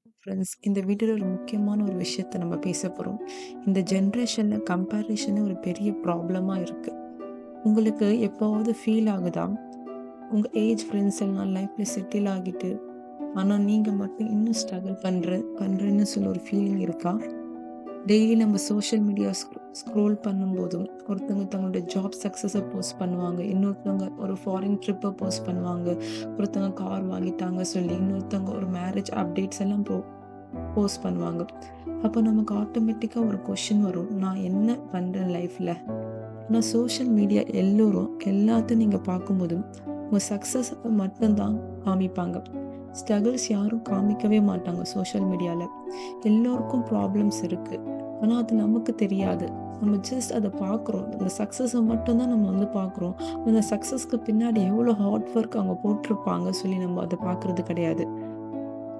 Friends, இந்த வீடியோல ஒரு முக்கியமான ஒரு விஷயத்த நம்ம பேச போறோம். இந்த ஜென்ரேஷன்ல கம்பேரிஷன் ஒரு பெரிய ப்ராப்ளமா இருக்கு. உங்களுக்கு எப்பவாவது ஃபீல் ஆகுதா? உங்க ஏஜ் ஃப்ரெண்ட்ஸ் எல்லாம் லைஃப்ல செட்டில் ஆகிட்டு, ஆனா நீங்க மட்டும் இன்னும் ஸ்ட்ரகிள் பண்றேன்னு சொல்லி ஒரு ஃபீலிங் இருக்கா? டெய்லி நம்ம சோஷியல் மீடியா ஸ்க்ரோல் பண்ணும்போதும், ஒருத்தவங்க தங்களோட ஜாப் சக்ஸஸ போஸ்ட் பண்ணுவாங்க. இன்னொருத்தவங்க ஒரு ஃபாரின் ட்ரிப்ப போஸ்ட் பண்ணுவாங்க. ஒருத்தவங்க கார் வாங்கிட்டாங்க சொல்லி, இன்னொருத்தவங்க ஒரு மேரேஜ் அப்டேட்ஸ் எல்லாம் போஸ்ட் பண்ணுவாங்க. அப்போ நமக்கு ஆட்டோமேட்டிக்கா ஒரு கொஸ்டின் வரும். நான் என்ன பண்றேன் லைஃப்ல? ஆனா சோஷியல் மீடியா எல்லோரும் எல்லாத்தையும் நீங்க பார்க்கும்போது, உங்க சக்சஸ மட்டும் தான் காமிப்பாங்க. ஸ்ட்ரகிள்ஸ் யாரும் காமிக்கவே மாட்டாங்க சோஷியல் மீடியால. எல்லோருக்கும் ப்ராப்ளம்ஸ் இருக்கு. ஆனா அது நமக்கு தெரியாது. நம்ம ஜஸ்ட் அத பார்க்குறோம். அந்த சக்சஸ மட்டும் தான் நம்ம பார்க்குறோம். அந்த சக்சஸ்க்கு பின்னாடி எவ்வளோ ஹார்ட் ஒர்க் அவங்க போட்டிருப்பாங்க சொல்லி நம்ம அத பார்க்குறது கிடையாது.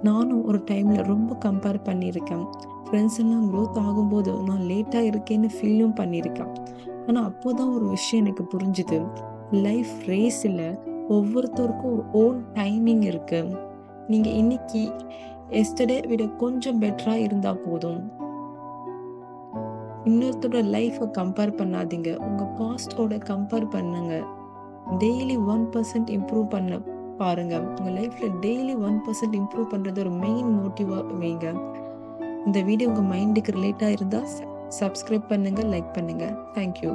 நானும் ஒரு டைம்ல ரொம்ப கம்பேர் பண்ணியிருக்கேன். ஃப்ரெண்ட்ஸ் எல்லாம் குரோத் ஆகும்போது நான் லேட்டா இருக்கேன்னு ஃபீலும் பண்ணியிருக்கேன். ஆனா அப்போதான் ஒரு விஷயம் எனக்கு புரிஞ்சுது. லைஃப் ரேஸ் இல்ல. ஒவ்வொருத்தருக்கும் ஒரு ஓன் டைமிங் இருக்கு. நீங்க இன்னைக்கு எஸ்டர்டே விட கொஞ்சம் பெட்டரா இருந்தா போதும். இன்னொருத்தரோட லைஃப கம்பேர் பண்ணாதீங்க. உங்க பாஸ்ட்டோட கம்பேர் பண்ணுங்க. டெய்லி 1% இம்ப்ரூவ் பண்ண பாருங்க. உங்க லைஃப்ல டெய்லி 1% இம்ப்ரூவ் பண்றது ஒரு மெயின் மோட்டிவா வைங்க. இந்த வீடியோ உங்க மைண்டுக்கு ரிலேட்டா இருந்தா சப்ஸ்கிரைப் பண்ணுங்க, லைக் பண்ணுங்க. Thank you.